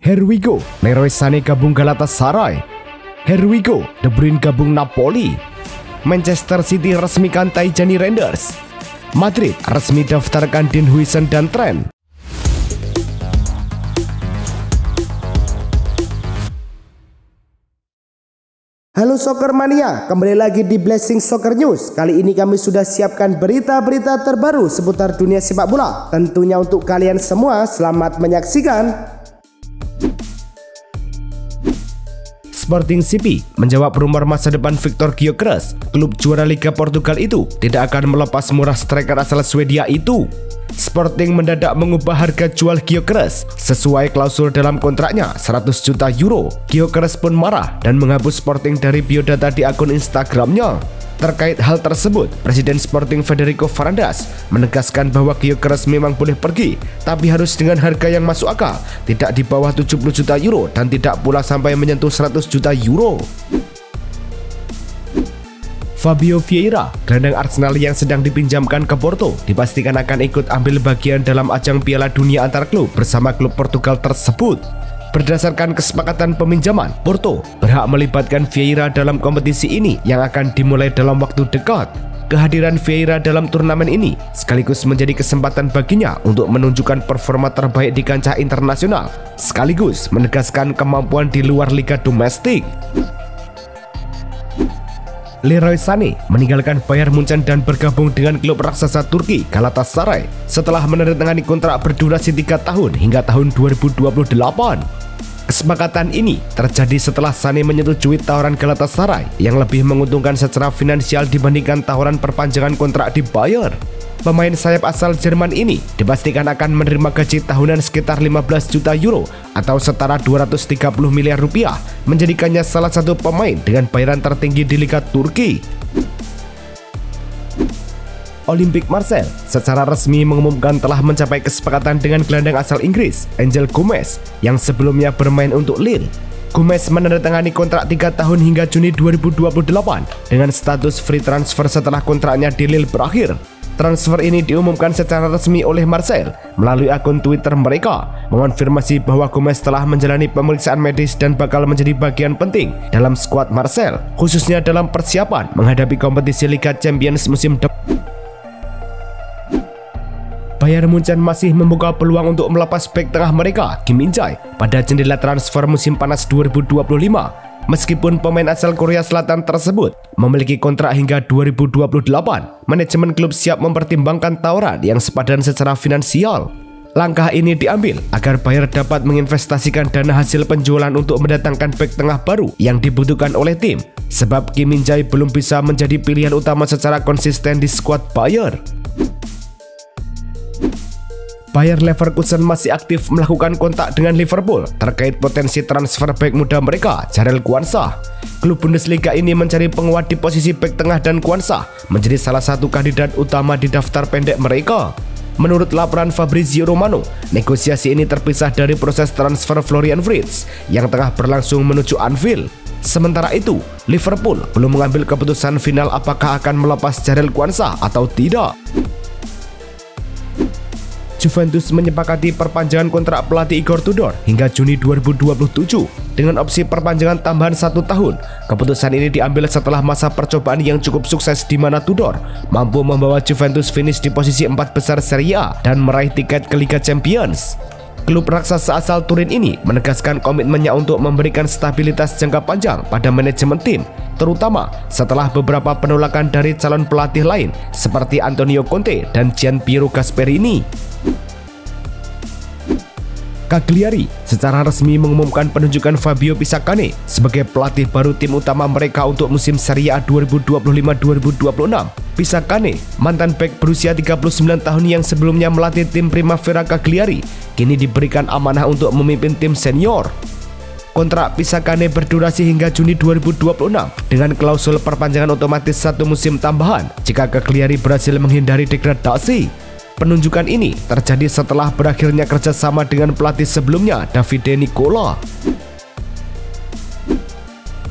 Here we go, Leroy Sané gabung Galatasaray. Here we go, De Bruyne gabung Napoli. Manchester City resmikan Tijani Reinders. Madrid resmi daftarkan Dean Huijsen dan Trent. Halo Soccer Mania, kembali lagi di Blessing Soccer News. Kali ini kami sudah siapkan berita-berita terbaru seputar dunia sepak bola. Tentunya untuk kalian semua, selamat menyaksikan. Sporting CP menjawab rumor masa depan Victor Gyökeres. Klub juara Liga Portugal itu tidak akan melepas murah striker asal Swedia itu. Sporting mendadak mengubah harga jual Gyökeres sesuai klausul dalam kontraknya 100 juta euro. Gyökeres pun marah dan menghapus Sporting dari biodata di akun Instagramnya. Terkait hal tersebut, Presiden Sporting Federico Varandas menegaskan bahwa Gyökeres memang boleh pergi, tapi harus dengan harga yang masuk akal, tidak di bawah 70 juta euro dan tidak pula sampai menyentuh 100 juta euro. Fabio Vieira, gelandang Arsenal yang sedang dipinjamkan ke Porto, dipastikan akan ikut ambil bagian dalam ajang Piala Dunia antar klub bersama klub Portugal tersebut. Berdasarkan kesepakatan peminjaman, Porto berhak melibatkan Vieira dalam kompetisi ini yang akan dimulai dalam waktu dekat. Kehadiran Vieira dalam turnamen ini sekaligus menjadi kesempatan baginya untuk menunjukkan performa terbaik di kancah internasional, sekaligus menegaskan kemampuan di luar liga domestik. Leroy Sané meninggalkan Bayern Munchen dan bergabung dengan klub raksasa Turki Galatasaray setelah menandatangani kontrak berdurasi 3 tahun hingga tahun 2028. Kesepakatan ini terjadi setelah Sané menyetujui tawaran Galatasaray yang lebih menguntungkan secara finansial dibandingkan tawaran perpanjangan kontrak di Bayern. Pemain sayap asal Jerman ini dipastikan akan menerima gaji tahunan sekitar 15 juta euro atau setara 230 miliar rupiah, menjadikannya salah satu pemain dengan bayaran tertinggi di Liga Turki. Olympique Marseille secara resmi mengumumkan telah mencapai kesepakatan dengan gelandang asal Inggris, Angel Gomes, yang sebelumnya bermain untuk Lille. Gomes menandatangani kontrak 3 tahun hingga Juni 2028 dengan status free transfer setelah kontraknya di Lille berakhir. Transfer ini diumumkan secara resmi oleh Marseille melalui akun Twitter mereka, mengonfirmasi bahwa Gomes telah menjalani pemeriksaan medis dan bakal menjadi bagian penting dalam skuad Marseille, khususnya dalam persiapan menghadapi kompetisi Liga Champions musim depan. Bayern Munchen masih membuka peluang untuk melepas bek tengah mereka, Kim Min-jae, pada jendela transfer musim panas 2025. Meskipun pemain asal Korea Selatan tersebut memiliki kontrak hingga 2028, manajemen klub siap mempertimbangkan tawaran yang sepadan secara finansial. Langkah ini diambil agar Bayern dapat menginvestasikan dana hasil penjualan untuk mendatangkan bek tengah baru yang dibutuhkan oleh tim, sebab Kim Min-jae belum bisa menjadi pilihan utama secara konsisten di skuad Bayern. Bayer Leverkusen masih aktif melakukan kontak dengan Liverpool terkait potensi transfer bek muda mereka, Jarell Quansah. Klub Bundesliga ini mencari penguat di posisi bek tengah dan Quansah menjadi salah satu kandidat utama di daftar pendek mereka. Menurut laporan Fabrizio Romano, negosiasi ini terpisah dari proses transfer Florian Wirtz yang tengah berlangsung menuju Anfield. Sementara itu, Liverpool belum mengambil keputusan final apakah akan melepas Jarell Quansah atau tidak. Juventus menyepakati perpanjangan kontrak pelatih Igor Tudor hingga Juni 2027 dengan opsi perpanjangan tambahan 1 tahun. Keputusan ini diambil setelah masa percobaan yang cukup sukses di mana Tudor mampu membawa Juventus finish di posisi 4 besar Serie A dan meraih tiket ke Liga Champions. Klub raksasa asal Turin ini menegaskan komitmennya untuk memberikan stabilitas jangka panjang pada manajemen tim, terutama setelah beberapa penolakan dari calon pelatih lain seperti Antonio Conte dan Gianpiero Gasperini. Cagliari secara resmi mengumumkan penunjukan Fabio Pisacane sebagai pelatih baru tim utama mereka untuk musim Serie A 2025-2026. Pisacane, mantan bek berusia 39 tahun yang sebelumnya melatih tim Primavera Cagliari, kini diberikan amanah untuk memimpin tim senior. Kontrak Pisacane berdurasi hingga Juni 2026 dengan klausul perpanjangan otomatis 1 musim tambahan jika Cagliari berhasil menghindari degradasi. Penunjukan ini terjadi setelah berakhirnya kerjasama dengan pelatih sebelumnya, Davide Nicola.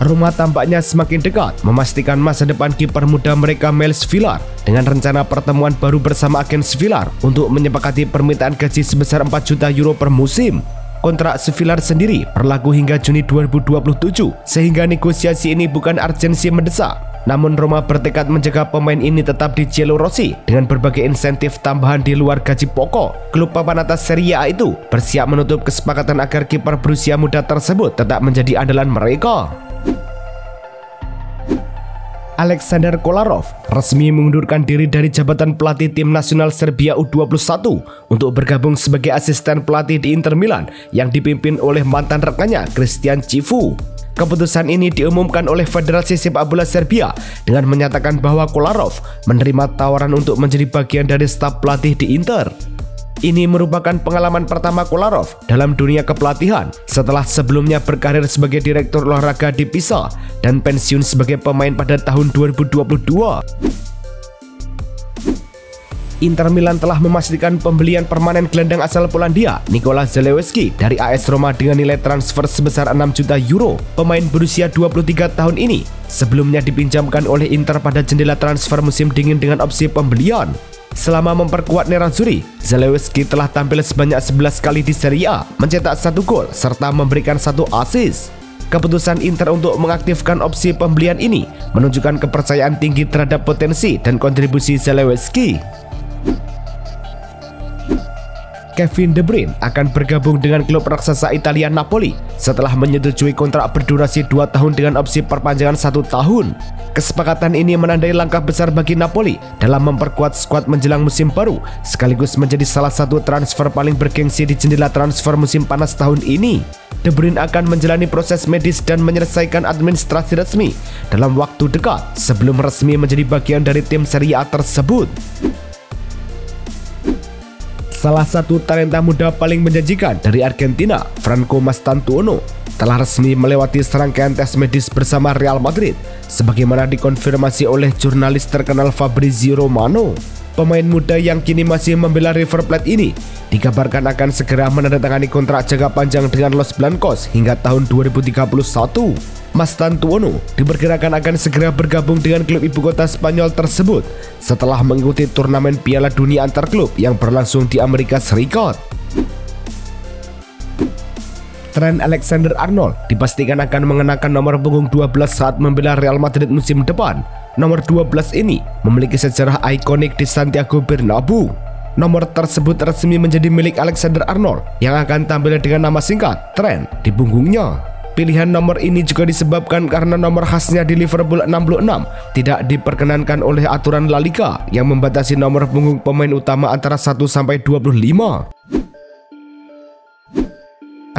Roma tampaknya semakin dekat memastikan masa depan kiper muda mereka Miles Villar dengan rencana pertemuan baru bersama agen Villar untuk menyepakati permintaan gaji sebesar 4 juta euro per musim. Kontrak Sevilla sendiri berlaku hingga Juni 2027, sehingga negosiasi ini bukan urgensi mendesak. Namun Roma bertekad menjaga pemain ini tetap di Cielo Rossi dengan berbagai insentif tambahan di luar gaji pokok. Klub papan atas Serie A itu bersiap menutup kesepakatan agar kiper berusia muda tersebut tetap menjadi andalan mereka. Alexander Kolarov resmi mengundurkan diri dari jabatan pelatih tim nasional Serbia U21 untuk bergabung sebagai asisten pelatih di Inter Milan yang dipimpin oleh mantan rekannya Christian Chivu. Keputusan ini diumumkan oleh Federasi Sepak Bola Serbia dengan menyatakan bahwa Kolarov menerima tawaran untuk menjadi bagian dari staf pelatih di Inter. Ini merupakan pengalaman pertama Kolarov dalam dunia kepelatihan setelah sebelumnya berkarir sebagai direktur olahraga di Pisa dan pensiun sebagai pemain pada tahun 2022. Inter Milan telah memastikan pembelian permanen gelandang asal Polandia Nikola Zalewski dari AS Roma dengan nilai transfer sebesar 6 juta euro. Pemain berusia 23 tahun ini sebelumnya dipinjamkan oleh Inter pada jendela transfer musim dingin dengan opsi pembelian. Selama memperkuat Nerazzurri, Zalewski telah tampil sebanyak 11 kali di Serie A, mencetak 1 gol serta memberikan 1 assist. Keputusan Inter untuk mengaktifkan opsi pembelian ini menunjukkan kepercayaan tinggi terhadap potensi dan kontribusi Zalewski. Kevin De Bruyne akan bergabung dengan klub raksasa Italia Napoli setelah menyetujui kontrak berdurasi 2 tahun dengan opsi perpanjangan 1 tahun. Kesepakatan ini menandai langkah besar bagi Napoli dalam memperkuat skuad menjelang musim baru, sekaligus menjadi salah satu transfer paling bergengsi di jendela transfer musim panas tahun ini. De Bruyne akan menjalani proses medis dan menyelesaikan administrasi resmi dalam waktu dekat sebelum resmi menjadi bagian dari tim Serie A tersebut. Salah satu talenta muda paling menjanjikan dari Argentina, Franco Mastantuono, telah resmi melewati serangkaian tes medis bersama Real Madrid, sebagaimana dikonfirmasi oleh jurnalis terkenal Fabrizio Romano. Pemain muda yang kini masih membela River Plate ini dikabarkan akan segera menandatangani kontrak jangka panjang dengan Los Blancos hingga tahun 2031. Mastantuono diperkirakan akan segera bergabung dengan klub ibu kota Spanyol tersebut setelah mengikuti turnamen Piala Dunia antar klub yang berlangsung di Amerika Serikat. Trent Alexander-Arnold dipastikan akan mengenakan nomor punggung 12 saat membela Real Madrid musim depan. Nomor 12 ini memiliki sejarah ikonik di Santiago Bernabeu. Nomor tersebut resmi menjadi milik Alexander-Arnold yang akan tampil dengan nama singkat Trent di punggungnya. Pilihan nomor ini juga disebabkan karena nomor khasnya di Liverpool 66 tidak diperkenankan oleh aturan La Liga yang membatasi nomor punggung pemain utama antara 1 sampai 25.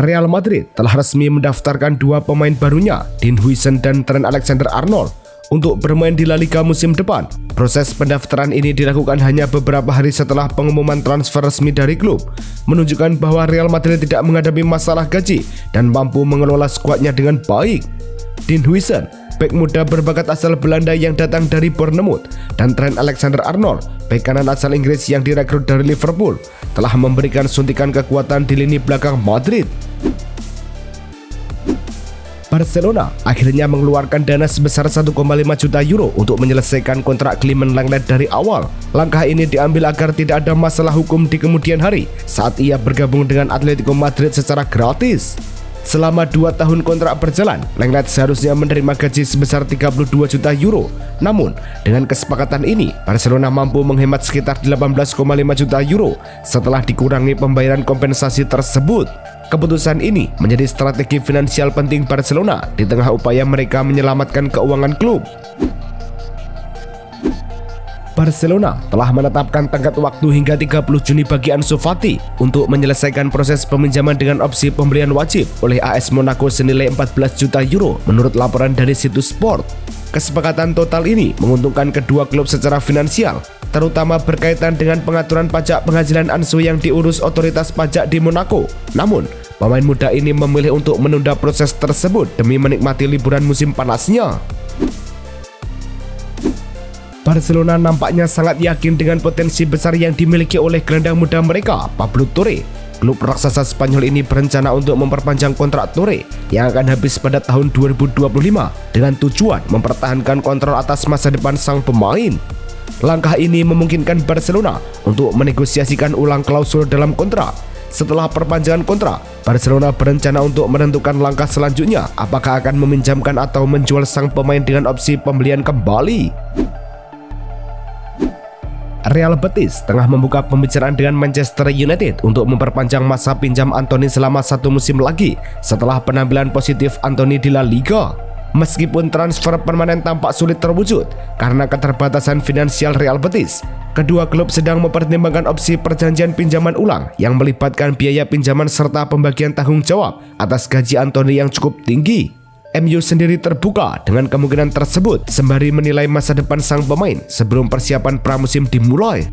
Real Madrid telah resmi mendaftarkan 2 pemain barunya, Dean Huijsen dan Trent Alexander-Arnold, untuk bermain di La Liga musim depan. Proses pendaftaran ini dilakukan hanya beberapa hari setelah pengumuman transfer resmi dari klub, menunjukkan bahwa Real Madrid tidak menghadapi masalah gaji dan mampu mengelola skuadnya dengan baik. Dean Huijsen, bek muda berbakat asal Belanda yang datang dari Bournemouth, dan Trent Alexander-Arnold, bek kanan asal Inggris yang direkrut dari Liverpool, telah memberikan suntikan kekuatan di lini belakang Madrid. Barcelona akhirnya mengeluarkan dana sebesar 1,5 juta euro untuk menyelesaikan kontrak Clement Lenglet dari awal. Langkah ini diambil agar tidak ada masalah hukum di kemudian hari saat ia bergabung dengan Atletico Madrid secara gratis. Selama 2 tahun kontrak berjalan, Lenglet seharusnya menerima gaji sebesar 32 juta euro. Namun, dengan kesepakatan ini, Barcelona mampu menghemat sekitar 18,5 juta euro setelah dikurangi pembayaran kompensasi tersebut. Keputusan ini menjadi strategi finansial penting Barcelona di tengah upaya mereka menyelamatkan keuangan klub. Barcelona telah menetapkan tenggat waktu hingga 30 Juni bagi Ansu Fati untuk menyelesaikan proses peminjaman dengan opsi pembelian wajib oleh AS Monaco senilai 14 juta euro menurut laporan dari situs Sport. Kesepakatan total ini menguntungkan kedua klub secara finansial, terutama berkaitan dengan pengaturan pajak penghasilan Ansu yang diurus otoritas pajak di Monaco. Namun, pemain muda ini memilih untuk menunda proses tersebut demi menikmati liburan musim panasnya. Barcelona nampaknya sangat yakin dengan potensi besar yang dimiliki oleh gelandang muda mereka, Pablo Torre. Klub raksasa Spanyol ini berencana untuk memperpanjang kontrak Torre yang akan habis pada tahun 2025 dengan tujuan mempertahankan kontrol atas masa depan sang pemain. Langkah ini memungkinkan Barcelona untuk menegosiasikan ulang klausul dalam kontrak, Setelah perpanjangan kontrak, Barcelona berencana untuk menentukan langkah selanjutnya, apakah akan meminjamkan atau menjual sang pemain dengan opsi pembelian kembali. Real Betis tengah membuka pembicaraan dengan Manchester United untuk memperpanjang masa pinjam Antony selama 1 musim lagi setelah penampilan positif Antony di La Liga. Meskipun transfer permanen tampak sulit terwujud karena keterbatasan finansial Real Betis, kedua klub sedang mempertimbangkan opsi perjanjian pinjaman ulang yang melibatkan biaya pinjaman serta pembagian tanggung jawab atas gaji Antony yang cukup tinggi. MU sendiri terbuka dengan kemungkinan tersebut sembari menilai masa depan sang pemain sebelum persiapan pramusim dimulai.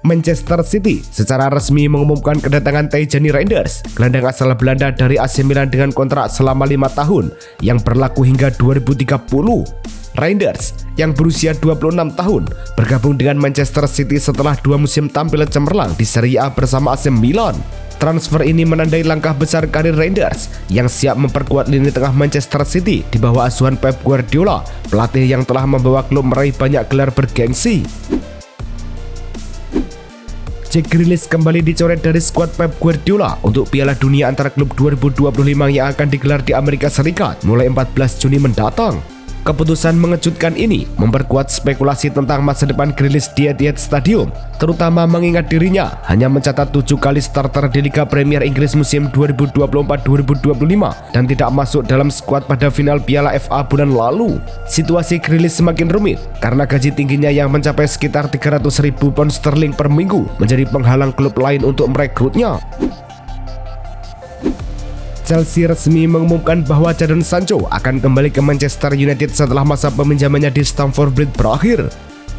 Manchester City secara resmi mengumumkan kedatangan Tijani Reinders, gelandang asal Belanda dari AC Milan dengan kontrak selama 5 tahun yang berlaku hingga 2030. Reinders yang berusia 26 tahun bergabung dengan Manchester City setelah 2 musim tampil cemerlang di Serie A bersama AC Milan. Transfer ini menandai langkah besar karir Reinders yang siap memperkuat lini tengah Manchester City di bawah asuhan Pep Guardiola, pelatih yang telah membawa klub meraih banyak gelar bergengsi. Jack Grealish kembali dicoret dari skuad Pep Guardiola untuk Piala Dunia antar klub 2025 yang akan digelar di Amerika Serikat mulai 14 Juni mendatang. Keputusan mengejutkan ini memperkuat spekulasi tentang masa depan Grealish di Etihad Stadium, terutama mengingat dirinya hanya mencatat 7 kali starter di Liga Premier Inggris musim 2024-2025 dan tidak masuk dalam skuad pada final Piala FA bulan lalu. Situasi Grealish semakin rumit karena gaji tingginya yang mencapai sekitar 300.000 pound sterling per minggu menjadi penghalang klub lain untuk merekrutnya. Chelsea resmi mengumumkan bahwa Jadon Sancho akan kembali ke Manchester United setelah masa peminjamannya di Stamford Bridge berakhir.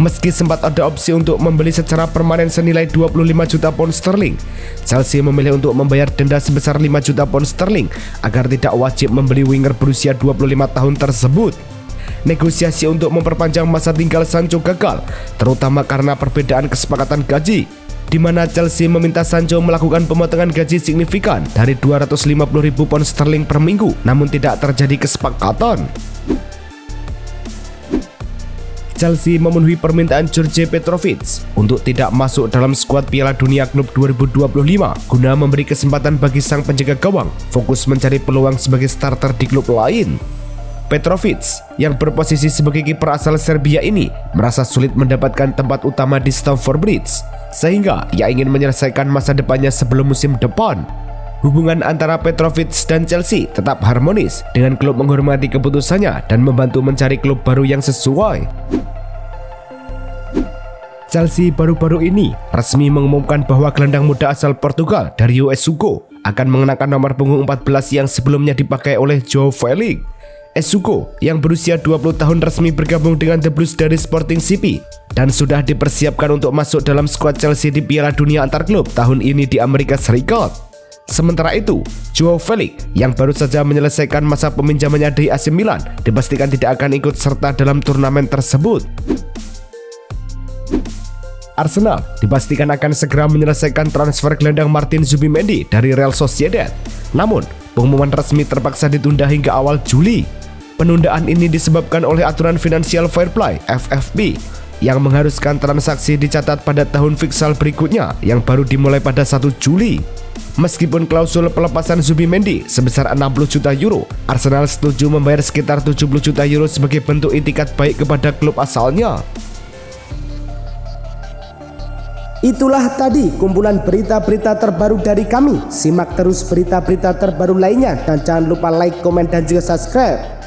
Meski sempat ada opsi untuk membeli secara permanen senilai 25 juta pound sterling, Chelsea memilih untuk membayar denda sebesar 5 juta pound sterling agar tidak wajib membeli winger berusia 25 tahun tersebut. Negosiasi untuk memperpanjang masa tinggal Sancho gagal, terutama karena perbedaan kesepakatan gaji, di mana Chelsea meminta Sancho melakukan pemotongan gaji signifikan dari 250.000 pound sterling per minggu, namun tidak terjadi kesepakatan. Chelsea memenuhi permintaan George Petrovic untuk tidak masuk dalam skuad Piala Dunia Klub 2025 guna memberi kesempatan bagi sang penjaga gawang fokus mencari peluang sebagai starter di klub lain. Petrovic yang berposisi sebagai kiper asal Serbia ini merasa sulit mendapatkan tempat utama di Stamford Bridge, sehingga ia ingin menyelesaikan masa depannya sebelum musim depan. Hubungan antara Petrovic dan Chelsea tetap harmonis dengan klub menghormati keputusannya dan membantu mencari klub baru yang sesuai. Chelsea baru-baru ini resmi mengumumkan bahwa gelandang muda asal Portugal Dario Esugo akan mengenakan nomor punggung 14 yang sebelumnya dipakai oleh Joao Felix. Esugo yang berusia 20 tahun resmi bergabung dengan The Blues dari Sporting CP dan sudah dipersiapkan untuk masuk dalam skuad Chelsea di Piala Dunia antar klub tahun ini di Amerika Serikat. Sementara itu, Joao Felix yang baru saja menyelesaikan masa peminjamannya dari AC Milan dipastikan tidak akan ikut serta dalam turnamen tersebut. Arsenal dipastikan akan segera menyelesaikan transfer gelandang Martin Zubimendi dari Real Sociedad. Namun, pengumuman resmi terpaksa ditunda hingga awal Juli. Penundaan ini disebabkan oleh aturan Financial Fair Play (FFP) yang mengharuskan transaksi dicatat pada tahun fiskal berikutnya yang baru dimulai pada 1 Juli. Meskipun klausul pelepasan Zubimendi sebesar 60 juta euro, Arsenal setuju membayar sekitar 70 juta euro sebagai bentuk itikat baik kepada klub asalnya. Itulah tadi kumpulan berita-berita terbaru dari kami. Simak terus berita-berita terbaru lainnya dan jangan lupa like, komen, dan juga subscribe.